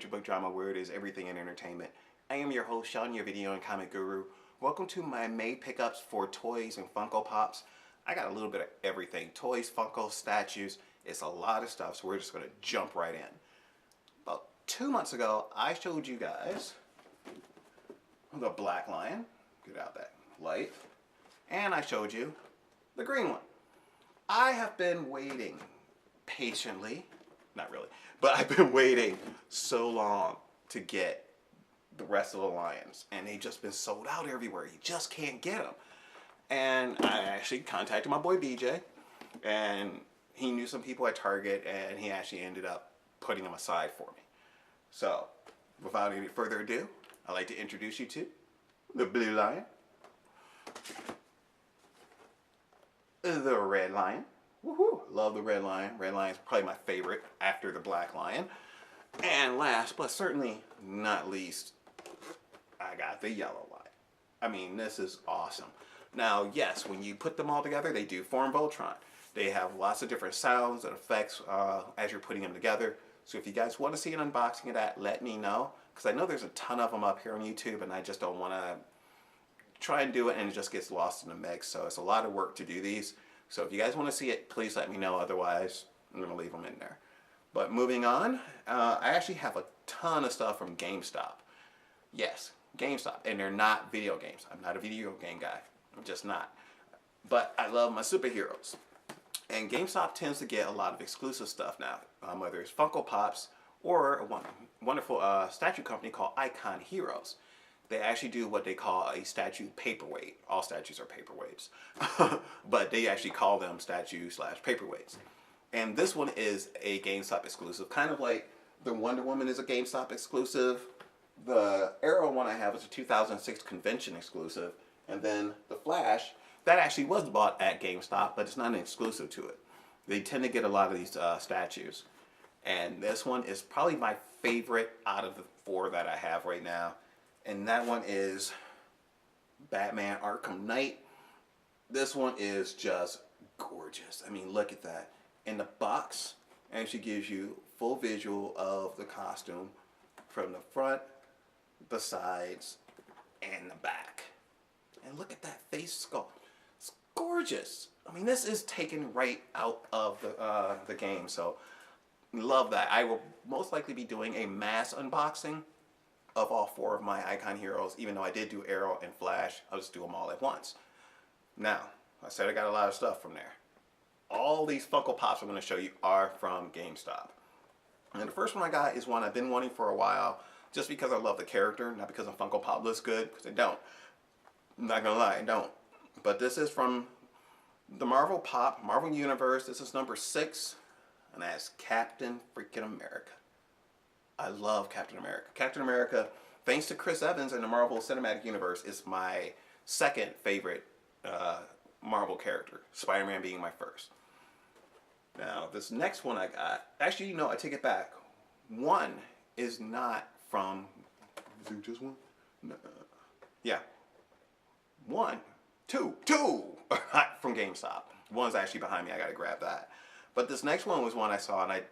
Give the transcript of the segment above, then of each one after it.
picture book drama where it is everything in entertainment. I am your host, Sean, your video and comic guru. Welcome to my May pickups for toys and Funko Pops. I got a little bit of everything. Toys, Funko, statues. It's a lot of stuff, so we're just going to jump right in. About 2 months ago, I showed you guys the black lion. Get out that light. And I showed you the green one. I have been waiting patiently, not really, but I've been waiting so long to get the rest of the lions, and they've just been sold out everywhere. You just can't get them. And I actually contacted my boy BJ, and he knew some people at Target, and he actually ended up putting them aside for me. So, without any further ado, I'd like to introduce you to the blue lion, the red lion. Woohoo! Love the red lion. Red lion is probably my favorite after the black lion. And last, but certainly not least, I got the yellow lion. I mean, this is awesome. Now, yes, when you put them all together, they do form Voltron. They have lots of different sounds and effects as you're putting them together. So if you guys want to see an unboxing of that, let me know. Because I know there's a ton of them up here on YouTube, and I just don't want to try and do it, and it just gets lost in the mix. So it's a lot of work to do these. So if you guys want to see it, please let me know. Otherwise, I'm going to leave them in there. But moving on, I actually have a ton of stuff from GameStop. Yes, GameStop. And they're not video games. I'm not a video game guy. I'm just not. But I love my superheroes. And GameStop tends to get a lot of exclusive stuff now. Whether it's Funko Pops or a wonderful statue company called Icon Heroes. They actually do what they call a statue paperweight. All statues are paperweights. But they actually call them statue/paperweights. And this one is a GameStop exclusive. Kind of like the Wonder Woman is a GameStop exclusive. The Arrow one I have is a 2006 convention exclusive. And then the Flash, that actually was bought at GameStop, but it's not an exclusive to it. They tend to get a lot of these statues. And this one is probably my favorite out of the 4 that I have right now. And that one is Batman Arkham Knight. This one is just gorgeous. I mean, look at that. In the box, actually gives you full visual of the costume from the front, the sides, and the back. And look at that face sculpt. It's gorgeous. I mean, this is taken right out of the game. So, love that. I will most likely be doing a mass unboxing of all 4 of my Icon Heroes. Even though I did do Arrow and Flash, I'll just do them all at once. Now, I said I got a lot of stuff from there. All these Funko Pops I'm going to show you are from GameStop. And the first one I got is one I've been wanting for a while, just because I love the character, not because a Funko Pop looks good, because they don't. I'm not going to lie, I don't. But this is from the Marvel Pop, Marvel Universe. This is number 6, and that's Captain freaking America. I love Captain America. Captain America, thanks to Chris Evans in the Marvel Cinematic Universe, is my second favorite Marvel character. SpiderMan being my first. Now, this next one I got, actually, you know, I take it back. One is not from, is it just one? No. Yeah. Two from GameStop. One's actually behind me. I gotta grab that. But this next one was one I saw, and I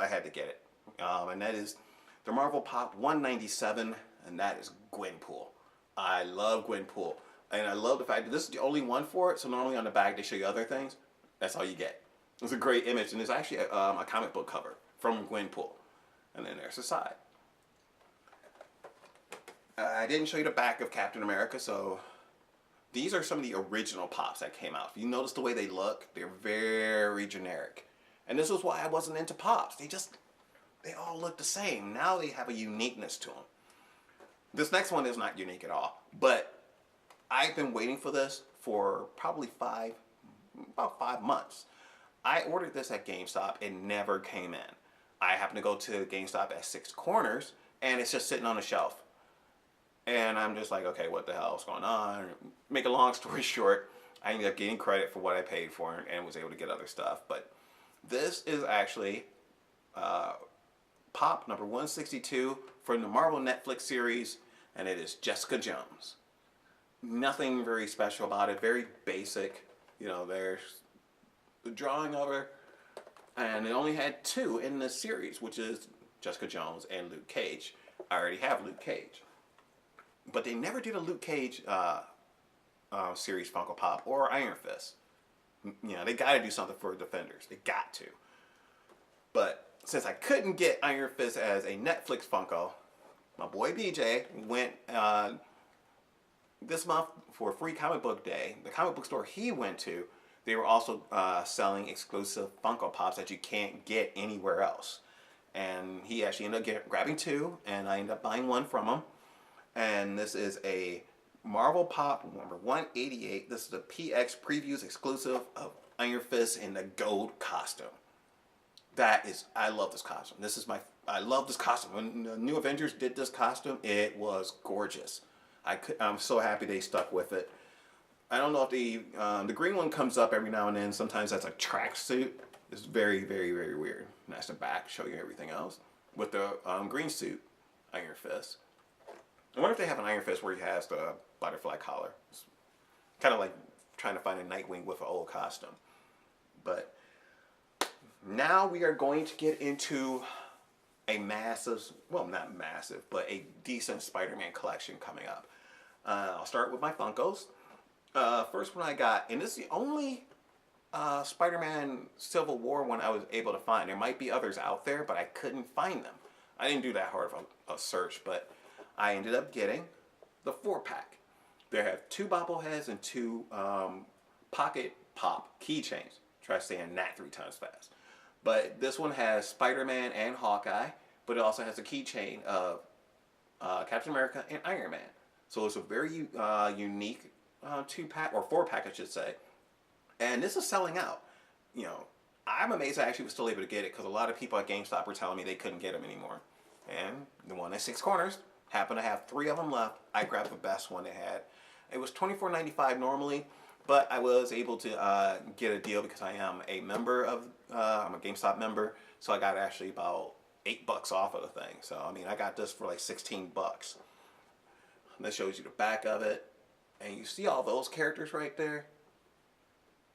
had to get it. And that is the Marvel Pop 197, and that is Gwenpool. I love Gwenpool. And I love the fact that this is the only one for it, so normally on the back they show you other things. That's all you get. It's a great image, and it's actually a comic book cover from Gwenpool. And then there's the side. I didn't show you the back of Captain America, so these are some of the original Pops that came out. If you notice the way they look, they're very generic. And this is why I wasn't into Pops. They all look the same. Now they have a uniqueness to them. This next one is not unique at all, but I've been waiting for this for probably about 5 months. I ordered this at GameStop. It never came in. I happened to go to GameStop at 6 Corners, and it's just sitting on a shelf. And I'm just like, okay, what the hell is going on? Make a long story short, I ended up getting credit for what I paid for and was able to get other stuff. But this is actually Pop number 162 from the Marvel Netflix series, and it is Jessica Jones. Nothing very special about it, very basic. You know, there's the drawing of her, and it only had 2 in this series, which is Jessica Jones, and Luke Cage. I already have Luke Cage. But they never did a Luke Cage series Funko Pop or Iron Fist. You know, they got to do something for Defenders. They got to. But since I couldn't get Iron Fist as a Netflix Funko, my boy BJ went this month for Free Comic Book Day. The comic book store he went to, they were also selling exclusive Funko Pops that you can't get anywhere else. And he actually ended up grabbing two, and I ended up buying one from him. And this is a Marvel Pop number 188. This is a PX Previews exclusive of Iron Fist in the gold costume. That is, I love this costume. I love this costume. When the New Avengers did this costume, it was gorgeous. I'm so happy they stuck with it. I don't know if the green one comes up every now and then. Sometimes that's a tracksuit. It's very, very, very weird. And that's the back, show you everything else. With the green suit, Iron Fist. I wonder if they have an Iron Fist where he has the butterfly collar. It's kind of like trying to find a Nightwing with an old costume. But now we are going to get into a massive, well, not massive, but a decent Spider-Man collection coming up. I'll start with my Funkos. First one I got, and this is the only Spider-Man Civil War one I was able to find. There might be others out there, but I couldn't find them. I didn't do that hard of a search, but I ended up getting the 4-pack. They have 2 bobbleheads and 2 pocket pop keychains. Try saying that 3 times fast. But this one has Spider-Man and Hawkeye, but it also has a keychain of Captain America and Iron Man. So it's a very unique 2-pack, or 4-pack I should say. And this is selling out. You know, I'm amazed I actually was still able to get it, because a lot of people at GameStop were telling me they couldn't get them anymore. And the one at 6 Corners happened to have 3 of them left. I grabbed the best one they had. It was $24.95 normally, but I was able to get a deal because I am a member of, I'm a GameStop member, so I got actually about $8 off of the thing. So, I mean, I got this for like 16 bucks. This shows you the back of it, and you see all those characters right there.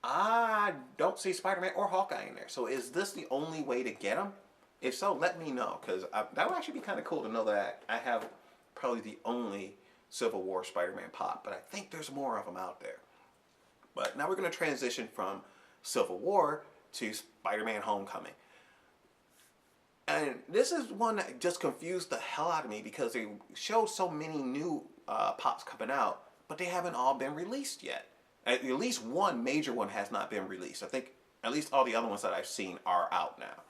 I don't see Spider-Man or Hawkeye in there. So is this the only way to get them? If so, let me know, because that would actually be kind of cool to know that I have probably the only Civil War Spider-Man pop, but I think there's more of them out there. But now we're going to transition from Civil War to Spider-Man Homecoming. And this is one that just confused the hell out of me, because they showed so many new pops coming out, but they haven't all been released yet. At least one major one has not been released. I think at least all the other ones that I've seen are out now.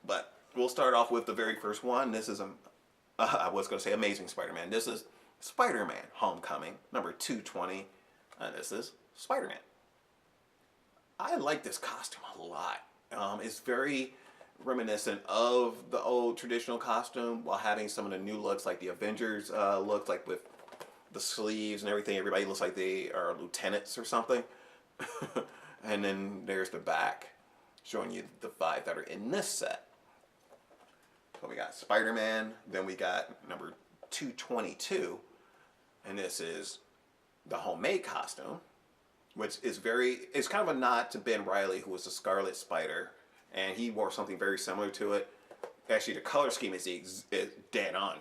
But we'll start off with the very first one. This is I was going to say Amazing Spider-Man. This is Spider-Man Homecoming, number 220. And this is Spider-Man. I like this costume a lot. It's very reminiscent of the old traditional costume, while having some of the new looks, like the Avengers looks, like with the sleeves and everything. Everybody looks like they are lieutenants or something. And then there's the back, showing you the 5 that are in this set. So we got Spider-Man, then we got number 222, and this is the homemade costume, which is it's kind of a nod to Ben Reilly, who was the Scarlet Spider, and he wore something very similar to it. Actually, the color scheme is dead on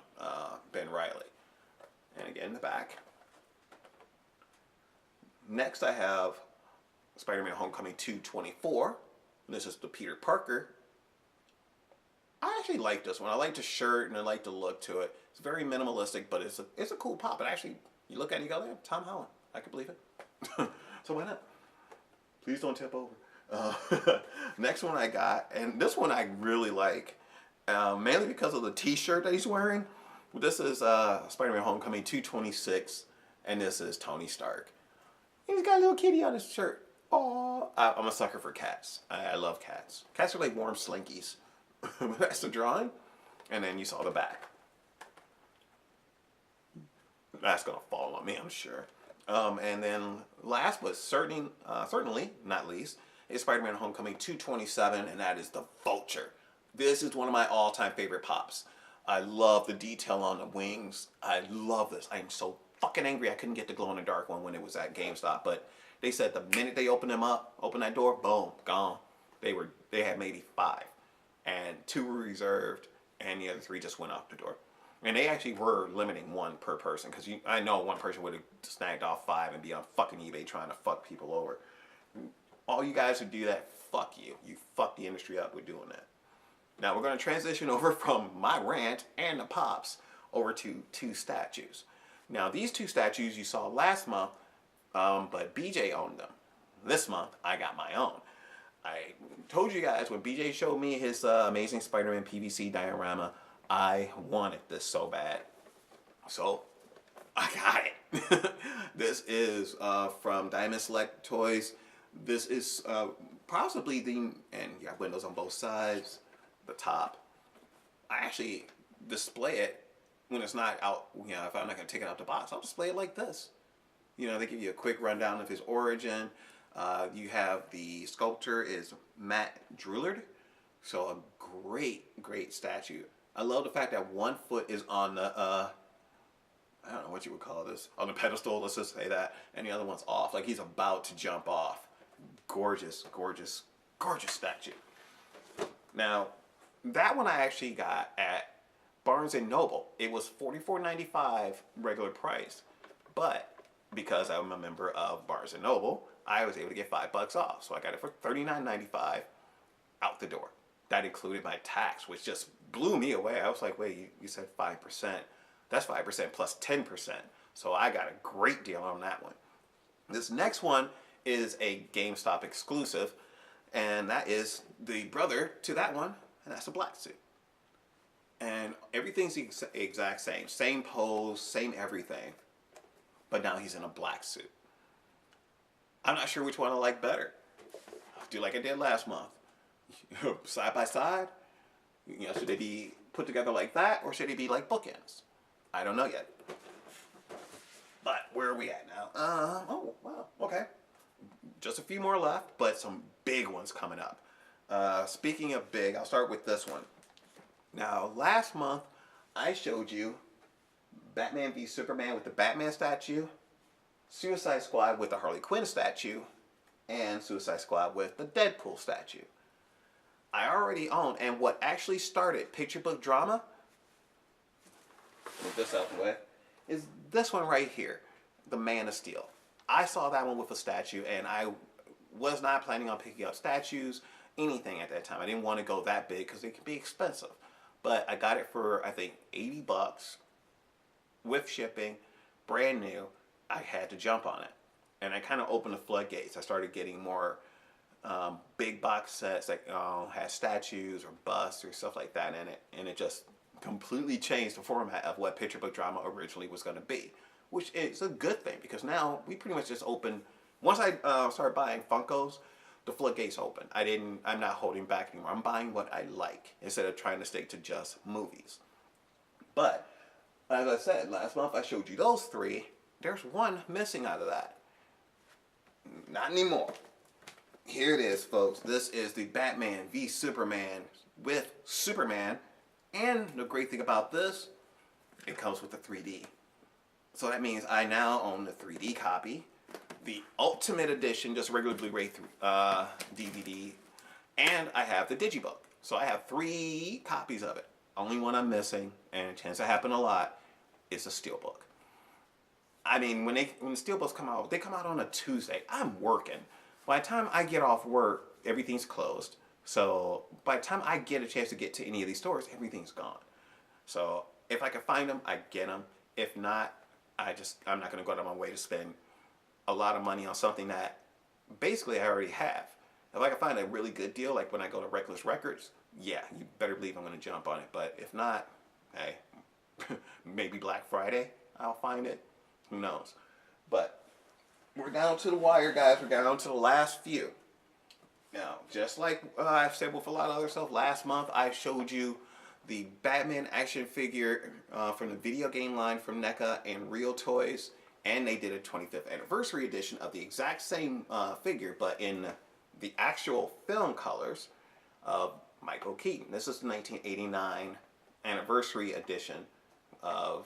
Ben Reilly. And again, the back. Next, I have Spider-Man Homecoming 224. This is the Peter Parker. I actually like this one. I like the shirt and I like the look to it. It's very minimalistic, but it's a cool pop. And actually, you look at it and you go, yeah, Tom Holland. I can believe it. So why not? Please don't tip over. Next one I got, and this one I really like, mainly because of the t-shirt that he's wearing. This is Spider-Man Homecoming 226, and this is Tony Stark. He's got a little kitty on his shirt. Oh, I'm a sucker for cats. I love cats. Cats are like warm slinkies. That's the drawing, and then you saw the back. That's gonna fall on me, I'm sure. And then last but certainly not least is Spider-Man Homecoming 227, and that is the Vulture. This is one of my all-time favorite pops. I love the detail on the wings. I love this. I'm so fucking angry I couldn't get the glow-in-the-dark one when it was at GameStop, but they said the minute they opened them up, opened that door, boom, gone. They had maybe 5, and 2 were reserved. and the other 3 just went out the door. And they actually were limiting 1 per person, because I know 1 person would have snagged off 5 and be on fucking eBay trying to fuck people over. All you guys who do that, fuck you. You fuck the industry up with doing that. Now we're going to transition over from my rant and the pops over to 2 statues. Now these 2 statues you saw last month, but BJ owned them. This month I got my own. I told you guys when BJ showed me his amazing Spider-Man PVC diorama, I wanted this so bad. So I got it. This is from Diamond Select Toys. This is possibly and you have windows on both sides, the top. I actually display it when it's not out, you know, if I'm not going to take it out the box, I'll display it like this. You know, they give you a quick rundown of his origin. You have the sculptor is Matt Drillard. So a great statue. I love the fact that 1 foot is on the, I don't know what you would call this, on the pedestal, let's just say that, and the other one's off, like he's about to jump off. Gorgeous statue. Now, that one I actually got at Barnes & Noble. It was $44.95 regular price, but because I'm a member of Barnes & Noble, I was able to get $5 off. So I got it for $39.95 out the door. That included my tax, which just blew me away. I was like, wait, you said 5%. That's 5% plus 10%. So I got a great deal on that one. This next one is a GameStop exclusive, and that is the brother to that one, and that's a black suit. And everything's the exact same. Same pose, same everything. But now he's in a black suit. I'm not sure which one I like better. I'll do like I did last month. Side by side. You know, should they be put together like that, or should they be like bookends? I don't know yet. But where are we at now? Oh, wow, okay. Just a few more left, but some big ones coming up. Speaking of big, I'll start with this one. Now, last month, I showed you Batman v Superman with the Batman statue, Suicide Squad with the Harley Quinn statue, and Suicide Squad with the Deadpool statue. I already own, and what actually started picture book drama, move this out the way, is this one right here, the Man of Steel. I saw that one with a statue, and I was not planning on picking up statues, anything at that time. I didn't want to go that big because it can be expensive. But I got it for, I think, $80 with shipping, brand new. I had to jump on it. And I kind of opened the floodgates. I started getting more big box sets that had statues or busts or stuff like that in it. And it just completely changed the format of what picture book drama originally was going to be. Which is a good thing, because now we pretty much just open. Once I started buying Funkos, the floodgates open. I'm not holding back anymore. I'm buying what I like instead of trying to stick to just movies. But as I said, last month I showed you those 3. There's one missing out of that. Not anymore. Here it is, folks. This is the Batman v Superman with Superman. And the great thing about this, it comes with the 3D. So that means I now own the 3D copy, the Ultimate Edition, just regular Blu-ray DVD, and I have the Digibook. So I have 3 copies of it. Only one I'm missing, and it tends to happen a lot, is a Steelbook. I mean, when the Steelbooks come out, they come out on a Tuesday. I'm working. By the time I get off work, everything's closed. So by the time I get a chance to get to any of these stores, everything's gone. So if I can find them, I get them. If not, I'm not going to go out of my way to spend a lot of money on something that basically I already have. If I can find a really good deal, like when I go to Reckless Records, yeah, you better believe I'm going to jump on it. But if not, hey, maybe Black Friday, I'll find it. Who knows? But we're down to the wire, guys. We're down to the last few. Now, just like I've said with a lot of other stuff, last month I showed you the Batman action figure from the video game line from NECA and Real Toys, and they did a 25th anniversary edition of the exact same figure, but in the actual film colors of Michael Keaton. This is the 1989 anniversary edition of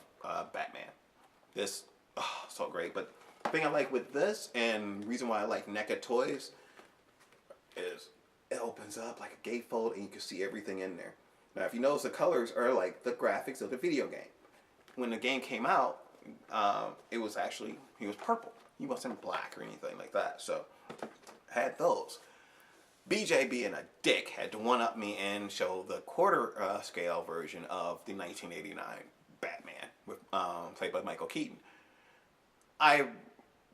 Batman. This, oh, so great. But the thing I like with this, and the reason why I like NECA toys, is it opens up like a gatefold and you can see everything in there. Now, if you notice, the colors are like the graphics of the video game. When the game came out, it was actually, he was purple. He wasn't black or anything like that. So, had those. BJ, being a dick, had to one-up me and show the quarter scale version of the 1989 Batman, with, played by Michael Keaton. I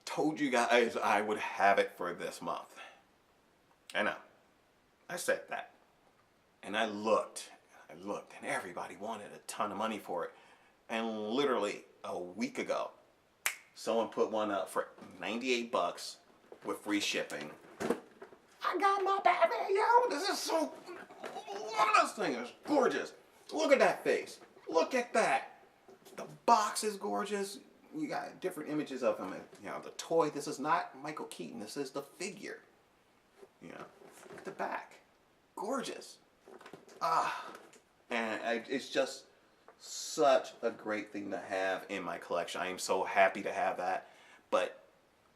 told you guys I would have it for this month. I know. I said that. And I looked, and everybody wanted a ton of money for it. And literally a week ago, someone put one up for $98 with free shipping. I got my Batman, yo! This is so... This thing is gorgeous. Look at that face. Look at that. The box is gorgeous. You got different images of him. You know, the toy. This is not Michael Keaton. This is the figure. You know, look at the back. Gorgeous. And it's just such a great thing to have in my collection. I am so happy to have that. But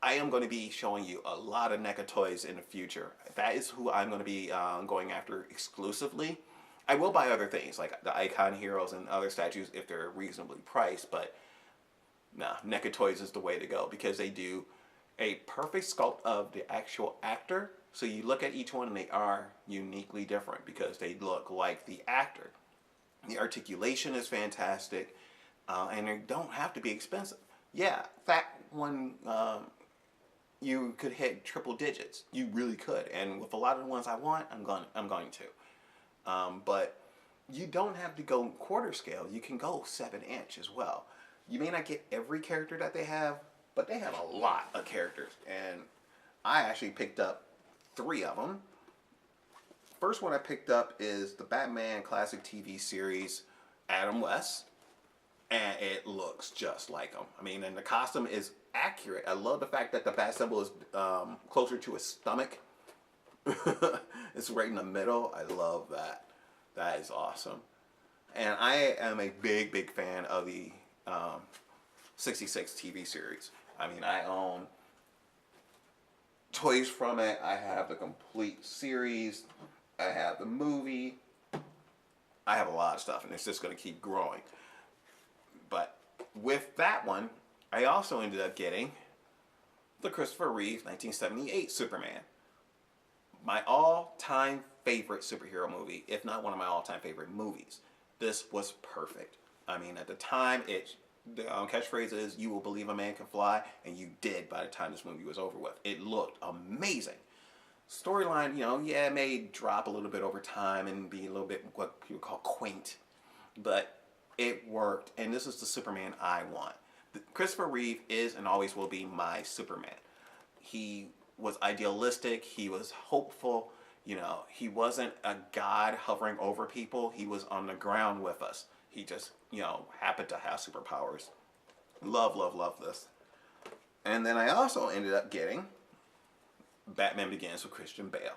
I am going to be showing you a lot of NECA toys in the future. That is who I'm going to be going after exclusively. I will buy other things like the Icon Heroes and other statues if they're reasonably priced, but nah, NECA toys is the way to go because they do a perfect sculpt of the actual actor. So you look at each one and they are uniquely different because they look like the actor. The articulation is fantastic, and they don't have to be expensive. Yeah, that one, you could hit triple digits. You really could, and with a lot of the ones I want, I'm going to. But you don't have to go quarter scale. You can go 7-inch as well. You may not get every character that they have, but they have a lot of characters, and I actually picked up 3 of them. First one I picked up is the Batman Classic TV series, Adam West, and it looks just like him. I mean, and the costume is accurate. I love the fact that the bat symbol is closer to his stomach. It's right in the middle. I love that. That is awesome. And I am a big fan of the 66 TV series. I mean, I own toys from it. I have the complete series. I have the movie. I have a lot of stuff, and it's just going to keep growing. But with that one, I also ended up getting the Christopher Reeve 1978 Superman. My all-time favorite superhero movie, if not one of my all-time favorite movies. This was perfect. I mean, at the time, the catchphrase is, "You will believe a man can fly," and you did by the time this movie was over with. It looked amazing. Storyline, you know, yeah, it may drop a little bit over time and be a little bit what people call quaint, but it worked, and this is the Superman I want. Christopher Reeve is and always will be my Superman. He was idealistic, he was hopeful, you know, he wasn't a god hovering over people, he was on the ground with us. He just, you know, happened to have superpowers. Love this. And then I also ended up getting Batman Begins with Christian Bale.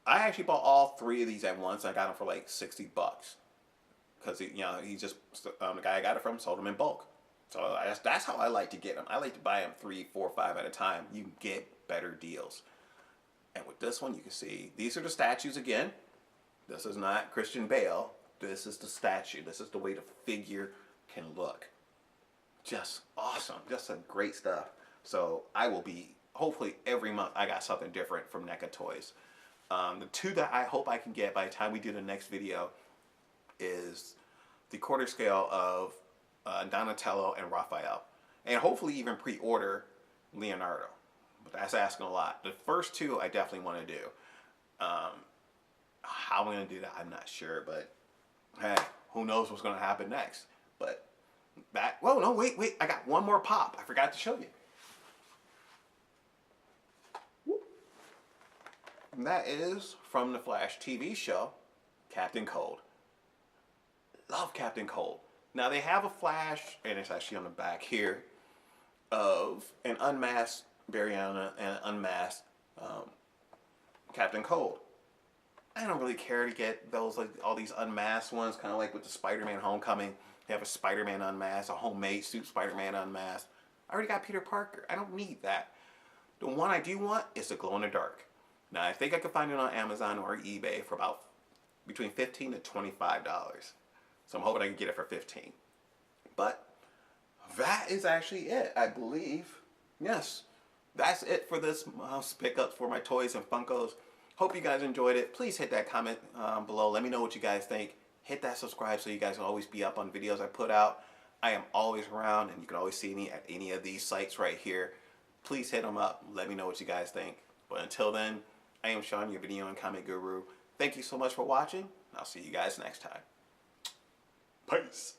I actually bought all 3 of these at once. I got them for like $60 because you know, he just the guy I got it from sold them in bulk. So that's how I like to get them. I like to buy them 3, 4, 5 at a time. You can get better deals. And with this one, you can see these are the statues again. This is not Christian Bale. This is the statue. This is the way the figure can look. Just awesome. Just some great stuff. So I will be, hopefully every month I got something different from NECA Toys. The 2 that I hope I can get by the time we do the next video is the quarter scale of Donatello and Raphael. And hopefully even pre-order Leonardo. But that's asking a lot. The first 2 I definitely want to do. How I'm going to do that, I'm not sure. But hey, who knows what's going to happen next. But that, whoa, no, wait. I got one more pop. I forgot to show you. And that is from the Flash TV show, Captain Cold. Love Captain Cold. Now they have a Flash, and it's actually on the back here, of an unmasked Barry Allen and an unmasked Captain Cold. I don't really care to get those, like all these unmasked ones, kind of like with the Spider-Man Homecoming. They have a Spider-Man unmasked, a homemade suit Spider-Man unmasked. I already got Peter Parker. I don't need that. The one I do want is the glow in the dark. Now I think I could find it on Amazon or eBay for about between $15 to $25. So I'm hoping I can get it for $15. But that is actually it, I believe. Yes, that's it for this mouse pickups for my toys and Funkos. Hope you guys enjoyed it. Please hit that comment below. Let me know what you guys think. Hit that subscribe so you guys will always be up on videos I put out. I am always around, and you can always see me at any of these sites right here. Please hit them up. Let me know what you guys think. But until then, I am Sean, your video and comment guru. Thank you so much for watching. I'll see you guys next time. Peace.